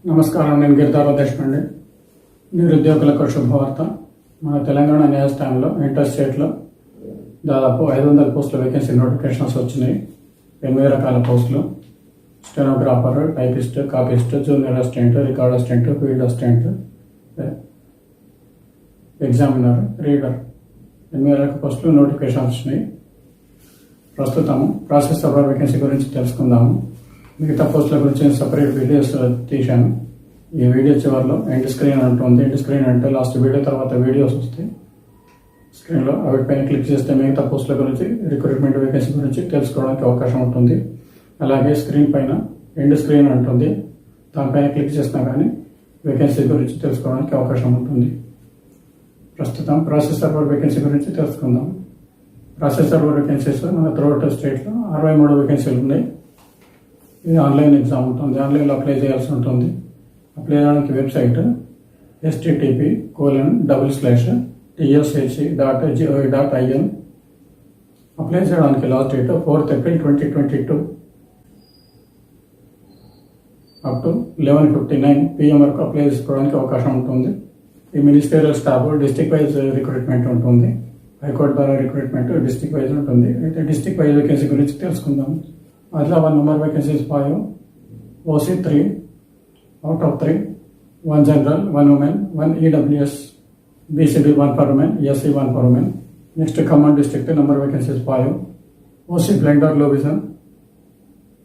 నమస్కారం. నేను గిరిధార దేశపాండే. నిరుద్యోగులకు శుభవార్త. మన తెలంగాణ న్యాయస్థానంలో ఇంటర్ స్టేట్లో దాదాపు 500 పోస్టుల వేకెన్సీ నోటిఫికేషన్స్ వచ్చినాయి. 8 రకాల పోస్టులు: stenographer, typist, copyist, junior assistant, record assistant, field assistant, examiner, reader. 8 రకాల పోస్టులు నోటిఫికేషన్స్ వచ్చినాయి. ప్రస్తుతం ప్రాసెస్ సర్వర్ వేకెన్సీ గురించి తెలుసుకుందాము. మిగతా పోస్టుల గురించి సపరేట్ వీడియోస్ తీశాను. ఈ వీడియో చివరిలో ఎండ్ స్క్రీన్ ఉంటుంది. ఎండ్ స్క్రీన్ అంటే లాస్ట్ వీడియో తర్వాత వీడియోస్ వస్తాయి స్క్రీన్లో. వాటిపైన క్లిక్ చేస్తే మిగతా పోస్టుల గురించి, రిక్రూట్మెంట్ వేకెన్సీ గురించి తెలుసుకోవడానికి అవకాశం ఉంటుంది. అలాగే స్క్రీన్ పైన ఎండ్ స్క్రీన్ ఉంటుంది. దానిపైన క్లిక్ చేసినా కానీ వేకెన్సీ గురించి తెలుసుకోవడానికి అవకాశం ఉంటుంది. ప్రస్తుతం ప్రాసెస్ సర్వర్ వేకెన్సీ గురించి తెలుసుకుందాం. ప్రాసెస్ సర్వర్ వేకెన్సీస్ మన త్రూఅవుట్ స్టేట్లో 63 వేకెన్సీలు ఉన్నాయి. ఇది ఆన్లైన్ ఎగ్జామ్ ఉంటుంది. ఆన్లైన్లో అప్లై చేయాల్సి ఉంటుంది. అప్లై చేయడానికి వెబ్సైట్ http://tshc.gov.in. అప్లై చేయడానికి last date 4th April 2022 up to 11:59 PM వరకు అప్లై చేసుకోవడానికి అవకాశం ఉంటుంది. ఈ ministerial staff district wise recruitment ఉంటుంది. హైకోర్టు ద్వారా రిక్రూట్మెంట్ డిస్ట్రిక్ట్ వైజ్ ఉంటుంది. అయితే డిస్ట్రిక్ట్ వైజ్ వేకెన్సీ గురించి తెలుసుకుందాం. Adla 1 number vacancies 5, OC 3 out of 3, 1 general, 1 women, 1 EWS, BCB 1 for women, SC 1 for women. Next command district number vacancies 5, OC blind or low vision,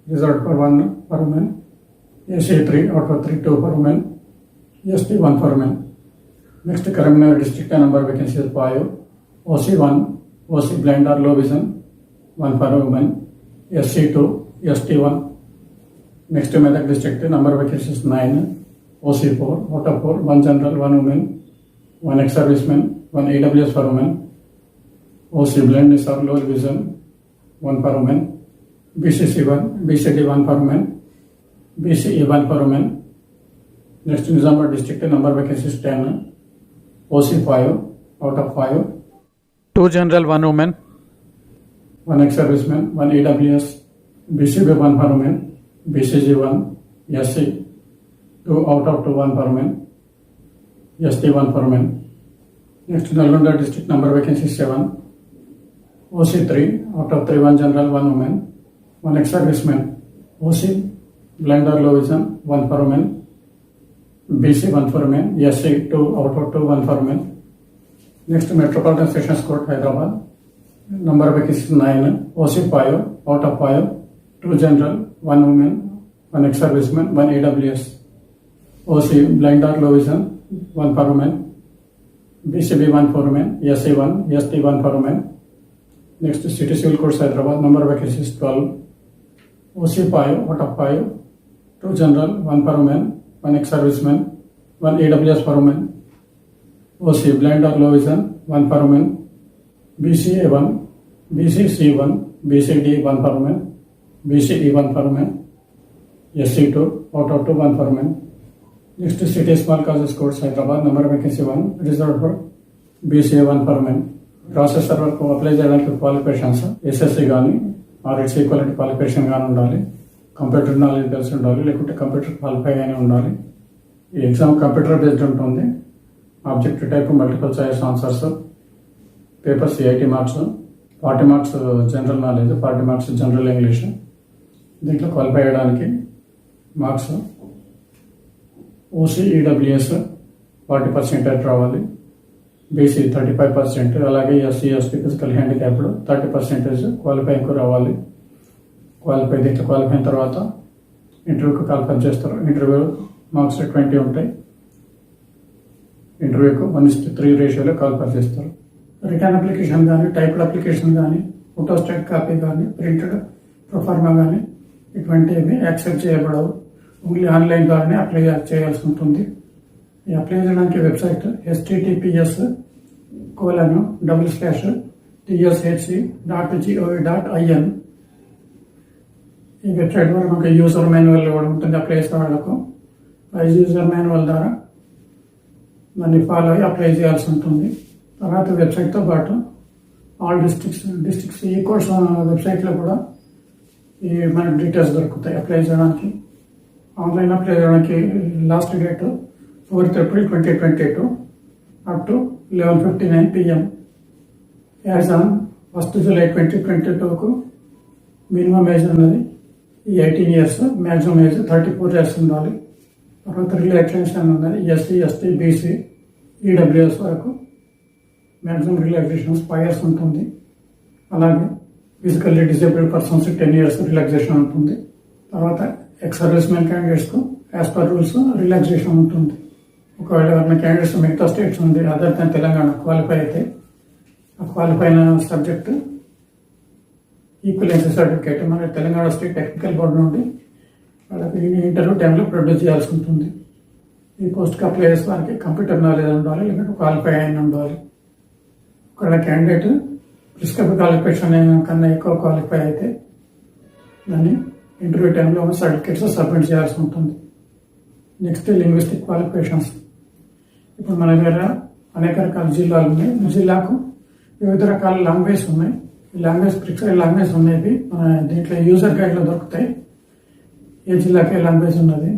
reserved for 1 for women, AC 3 out of 3, 2 for women, ST 1 for women. Next Karimnagar district number vacancies 5, OC 1, OC blind or low vision, 1 for women, SC2, ST1. Next Medak district number vacancies 9, OC4 out of 4, 1 general, 1 women, 1 ex-serviceman, 1 AWS for women, OC blindness or low vision, 1 for women, BCC1, BCD1 for women, BCE1 for women. Next Nizamabad district number vacancies 10, OC5 out of 5, 2 general, 1 women, 1 ex-serviceman, 1 AWS, BCB 1 for women, BCG1, SC 2 out of 2, 1 for women, ST 1 for women. Next Nalgonda district number vacancy 7, OC 3 out of 3, 1 general, 1 woman, 1 ex-serviceman, OC blind or low vision, 1 for women, BC 1 for women, SC 2 out of 2, 1 for women. Next Metropolitan Sessions Court Hyderabad, number vacancies 9, OC 5 out of 5, 2 general, 1 woman, 1 ex-serviceman, 1 AWS, OC blind or low vision, 1 for women, BCB 1 for women, SC 1, ST 1 for women. Next City Civil Courts Hyderabad, number vacancies 12, OC 5 out of 5, 2 general, 1 for women, 1 ex-serviceman, 1 AWS for women, OC blind or low vision, 1 for women, BCA1, BCC1, BCD 1 for women, BCE 1 for women, SC2 out of 2, 1 for women. Next City Small Causes Courts Hyderabad, number vacancy 1, reserved for BCA 1 for women. Process సర్వర్కు apply చేయడానికి qualifications SSC కానీ are it's equivalent qualification కానీ ఉండాలి. Computer knowledge తెలిసి ఉండాలి, లేకుంటే computer qualify కానీ ఉండాలి. ఈ ఎగ్జామ్ కంప్యూటర్ బేస్డ్ ఉంటుంది. Objective type, multiple choice answers, papers 80 marks, 40 marks general knowledge, 40 marks general English. దీంట్లో క్వాలిఫై అయ్యడానికి మార్క్స్ OC EWS 40% రావాలి, BC 35%, అలాగే SC ST ఫిజికల్ హ్యాండిక్యాప్డ్ 30% క్వాలిఫైయింగ్కు రావాలి. దీంట్లో క్వాలిఫై అయిన తర్వాత ఇంటర్వ్యూకి క్వాలిఫై చేస్తారు. ఇంటర్వ్యూ మార్క్స్ 20 ఉంటాయి. ఇంటర్వ్యూకు 1:3 రేషియోలో క్వాలిఫై చేస్తారు. రిటర్న్ అప్లికేషన్ కానీ, టైప్డ్ అప్లికేషన్ కానీ, ఫోటోస్టాట్ కాపీ కానీ, ప్రింటెడ్ ప్రొఫార్మా కానీ ఇటువంటివి యాక్సెప్ట్ చేయబడవు. ఓన్లీ ఆన్లైన్ ద్వారానే అప్లై చేయాల్సి ఉంటుంది. ఈ అప్లై చేయడానికి వెబ్సైట్ https://tshc.gov.in. ఈ వెబ్సైట్ ద్వారా మనకు యూజర్ మాన్యువల్ కూడా ఉంటుంది. అప్లై చేసే వాళ్ళకు ఆ యూజర్ మాన్యువల్ ద్వారా దాన్ని ఫాలో అయ్యి అప్లై చేయాల్సి ఉంటుంది. తర్వాత వెబ్సైట్తో పాటు ఆల్ డిస్ట్రిక్ట్స్ ఈ కోర్స్ వెబ్సైట్లో కూడా ఈ మనకు డీటెయిల్స్ దొరుకుతాయి అప్లై చేయడానికి. ఆన్లైన్ అప్లై చేయడానికి last date 4th April 2022 up to 11:59 PM. As on 1st July 2022కు మినిమం ఏజ్ ఉన్నది 18 years, మ్యాక్సిమం ఏజ్ 34 years ఉండాలి. తర్వాత రిలాక్సేషన్ ఉన్నది ఎస్సీ, ఎస్టీ, బీసీ, ఈడబ్ల్యూఎస్ వరకు మ్యాక్సిమం రిలాక్సేషన్ 5 years ఉంటుంది. అలాగే physically disabled persons 10 years relaxation ఉంటుంది. తర్వాత ఎక్స్ సర్వీస్ మెన్ క్యాండిడేట్స్కు యాజ్ పర్ రూల్స్ రిలాక్సేషన్ ఉంటుంది. ఒకవేళ ఎవరైనా క్యాండిడేట్స్ మిగతా స్టేట్స్ ఉంది అదర్ దాన్ తెలంగాణ క్వాలిఫై అయితే ఆ క్వాలిఫై అయిన సబ్జెక్ట్ ఈక్వలెన్సీ సర్టిఫికేట్ మన తెలంగాణ స్టేట్ టెక్నికల్ బోర్డు నుండి వాళ్ళకి ఇంటర్వ్యూ టైంలో ప్రొడ్యూస్ చేయాల్సి ఉంటుంది. ఈ పోస్ట్కి అప్లై చేసే వారికి కంప్యూటర్ నాలెడ్జ్ ఉండాలి, లేకపోతే క్వాలిఫై అయిన ఉండాలి. ఒకవేళ క్యాండిడేట్ ప్రిస్క్రైబ్ క్వాలిఫికేషన్ కన్నా ఎక్కువ క్వాలిఫై అయితే దాన్ని ఇంటర్వ్యూ టైంలో సర్టిఫికేట్స్ సబ్మిట్ చేయాల్సి ఉంటుంది. Next linguistic qualifications. ఇప్పుడు మన దగ్గర అనేక రకాల జిల్లాలు ఉన్నాయి. జిల్లాకు వివిధ రకాల లాంగ్వేజ్ ఉన్నాయి. ఈ లాంగ్వేజ్ ప్రిస్క్రైబ్ లాంగ్వేజ్ ఉన్నాయి. మన దీంట్లో యూజర్ గైడ్లో దొరుకుతాయి. ఏ జిల్లాకి ఏ లాంగ్వేజ్ ఉన్నది,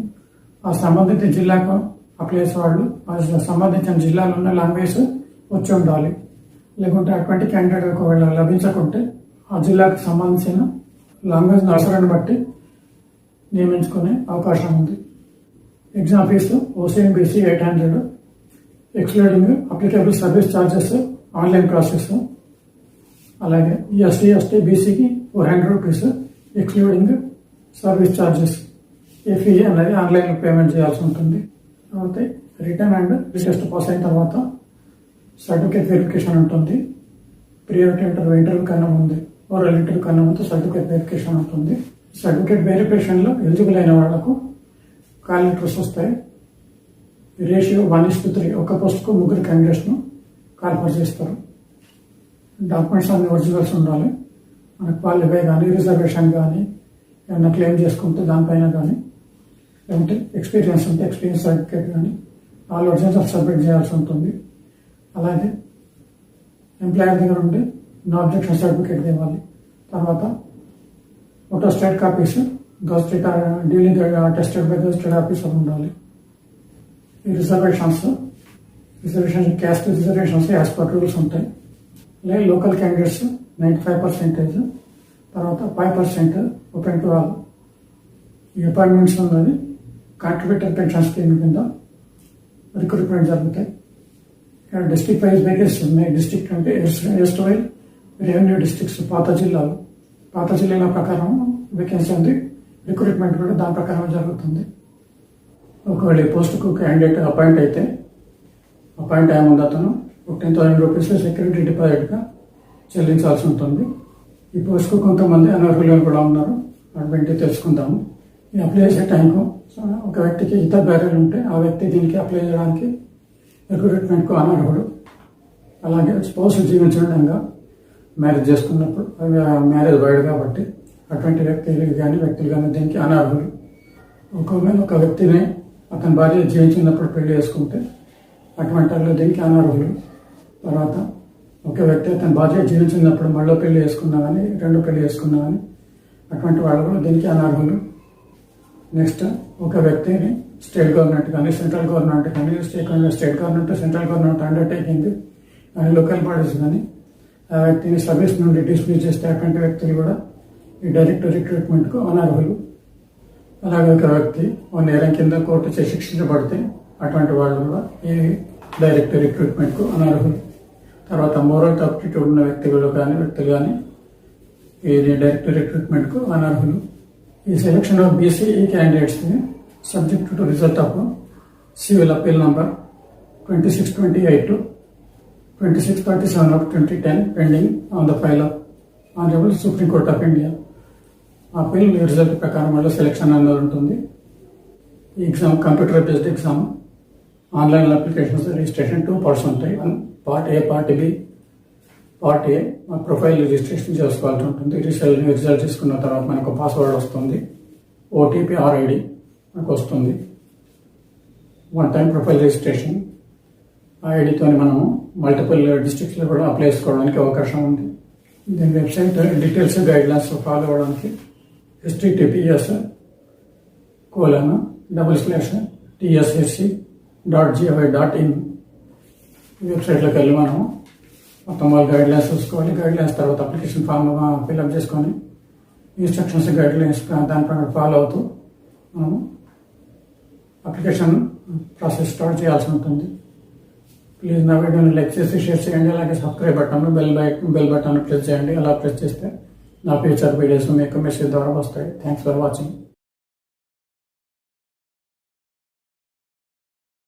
ఆ సంబంధిత జిల్లాకు అప్లై చేసే వాళ్ళు ఆ సంబంధించిన జిల్లాలో ఉన్న లాంగ్వేజ్ వచ్చి ఉండాలి. లేకుంటే అటువంటి క్యాండిడేట్ ఒకవేళ లభించకుంటే ఆ జిల్లాకు సంబంధించిన లాంగ్వేజ్ అవసరాన్ని బట్టి నియమించుకునే అవకాశం ఉంది. Exam fee OC MBC 800, excluding applicable service charges online process. అలాగే ఎస్సీ, ఎస్టీ, బీసీకి 400 rupees ఎక్స్క్లూడింగ్ సర్వీస్ ఛార్జెస్. ఈ ఫీ అనేది ఆన్లైన్లో పేమెంట్ చేయాల్సి ఉంటుంది. తర్వాత రిటర్న్ అండ్ టెస్ట్ పాస్ అయిన తర్వాత సర్టిఫికేట్ వెరిఫికేషన్ ఉంటుంది. ప్రియర్ ఇంటర్వ్యూ కన్నా ముందు, ఓరల్ ఇంటర్వ్యూ కన్నా ముందు సర్టిఫికేట్ వెరిఫికేషన్ ఉంటుంది. సర్టిఫికేట్ వెరిఫికేషన్లో ఎలిజిబుల్ అయిన వాళ్లకు కాల్ లెటర్స్ వస్తాయి. రేషియో 1:3, ఒక పోస్ట్కు 3 క్యాండిడేట్స్ను కాల్ఫర్ చేస్తారు. డాక్యుమెంట్స్ అన్ని ఒరిజినల్స్ ఉండాలి. మన క్వాలిఫై కానీ రిజర్వేషన్ కానీ ఏమన్నా క్లెయిమ్ చేసుకుంటే దానిపైన కానీ, లేదంటే ఎక్స్పీరియన్స్ ఉంటే ఎక్స్పీరియన్స్ సర్టిఫికేట్ కానీ ఆల్ ఒరిజినల్స్ సబ్మిట్ చేయాల్సి ఉంటుంది. అలాగే ఎంప్లాయర్ దగ్గర ఉండి నో అబ్జెక్షన్ సర్టిఫికేట్ ఇవ్వాలి. తర్వాత photo state copies gazetted duly attested by gazetted officer ఉండాలి. ఈ reservation caste reservations as per rules ఉంటాయి. అలాగే లోకల్ క్యాండిడేట్స్ 95%, తర్వాత 5% ఓపెన్ టు ఆల్. ఈ అపాయింట్మెంట్స్ ఉన్నది కాంట్రిబ్యూటర్ పెన్షన్ స్కీమ్ కింద రిక్రూట్మెంట్ జరుగుతాయి. ఇక్కడ డిస్ట్రిక్ట్ వైజ్ వేకెన్సీ ఉన్నాయి. డిస్ట్రిక్ట్ అంటే ఎస్ట్ వైజ్ రెవెన్యూ డిస్ట్రిక్ట్స్, పాత జిల్లాల ప్రకారం వేకెన్సీ ఉంది. రిక్రూట్మెంట్ కూడా దాని ప్రకారం జరుగుతుంది. ఒకవేళ ఈ పోస్టుకు క్యాండిడేట్ అపాయింట్ అయితే అపాయింట్ అయ్యే ముందు అతను 10,000 rupees సెక్యూరిటీ డిపాజిట్గా చెల్లించాల్సి ఉంటుంది. ఈ పోస్టుకు కొంతమంది అనర్హులు కూడా ఉన్నారు. అటువంటి తెలుసుకుందాము. ఈ అప్లై చేసే టైంకు ఒక వ్యక్తికి ఇతర బ్యారియర్లు ఉంటే ఆ వ్యక్తి దీనికి అప్లై చేయడానికి రిక్రూట్మెంట్కు అనర్హుడు. అలాగే స్పౌస్ జీవించడంగా మ్యారేజ్ చేసుకున్నప్పుడు మ్యారేజ్ వైడ్ కాబట్టి అటువంటి వ్యక్తులు కానీ దీనికి అనర్హులు. ఒకవేళ ఒక వ్యక్తిని అతని భార్య జీవించినప్పుడు పెళ్లి చేసుకుంటే అటువంటి వాళ్ళు దీనికి అనర్హులు. తర్వాత ఒక వ్యక్తి అతని భార్య జీవించినప్పుడు మళ్ళీ పెళ్లి చేసుకున్నా కానీ 2 పెళ్లి చేసుకున్నా కానీ అటువంటి వాళ్ళు కూడా దీనికి అనర్హులు. నెక్స్ట్ ఒక వ్యక్తిని స్టేట్ గవర్నమెంట్ కానీ సెంట్రల్ గవర్నమెంట్ కానీ state government central government undertaking కానీ లోకల్ బాడీస్ కానీ ఆ వ్యక్తిని సర్వీస్ నుండి డిస్మిస్ చేస్తే అటువంటి వ్యక్తులు కూడా ఈ డైరెక్ట్ రిక్రూట్మెంట్కు అనర్హులు. అలాగే ఒక వ్యక్తి ఓ నేరం కింద కోర్టు చే శిక్షించబడితే అటువంటి వాళ్ళు కూడా ఈ డైరెక్ట్ రిక్రూట్మెంట్కు అనర్హులు. తర్వాత మోరల్ అప్టిట్యూడ్ ఉన్న వ్యక్తులు కానీ ఈ డైరెక్ట్ రిక్రూట్మెంట్కు అనర్హులు. ఈ సెలక్షన్ ఆఫ్ బీసీఈ క్యాండిడేట్స్ని subject to result of civil appeal number 2628 2637 of 2010 pending on the file of Honorable Supreme Court of India. Appeal result ప్రకారం వల్ల సెలక్షన్ అనేది ఉంటుంది. ఈ exam computer based exam. Online applications registration 2 parts ఉంటాయి. Part A, part B. Part A profile registration చేసుకోవాల్సి ఉంటుంది. Result తీసుకున్న తర్వాత మనకు పాస్వర్డ్ వస్తుంది, ఓటీపీ ఆర్ ఐడి మనకు వస్తుంది. 1 time ప్రొఫైల్ రిజిస్ట్రేషన్. ఆ ఐడితో మనము మల్టిపుల్ డిస్ట్రిక్ట్స్లో కూడా అప్లై చేసుకోవడానికి అవకాశం ఉంది. దీని వెబ్సైట్ డీటెయిల్స్ గైడ్లైన్స్ ఫాలో అవ్వడానికి https /TSSC.gov.in వెబ్సైట్లోకి వెళ్ళి మనం మొత్తం వాళ్ళు గైడ్లైన్స్ చూసుకోవాలి. గైడ్లైన్స్ తర్వాత అప్లికేషన్ ఫామ్ ఫిల్అప్ చేసుకొని ఇన్స్ట్రక్షన్స్ గైడ్లైన్స్ దాని ప్రకారం ఫాలో అవుతూ మనం అప్లికేషన్ ప్రాసెస్ స్టార్ట్ చేయాల్సి ఉంటుంది. ప్లీజ్ నా వీడియోని లైక్ చేసి షేర్ చేయండి. అలాగే subscribe button bell button press చేయండి. అలా ప్రెస్ చేస్తే నా ఫ్యూచర్ వీడియోస్ మీకు మెసేజ్ ద్వారా వస్తాయి. Thanks for watching.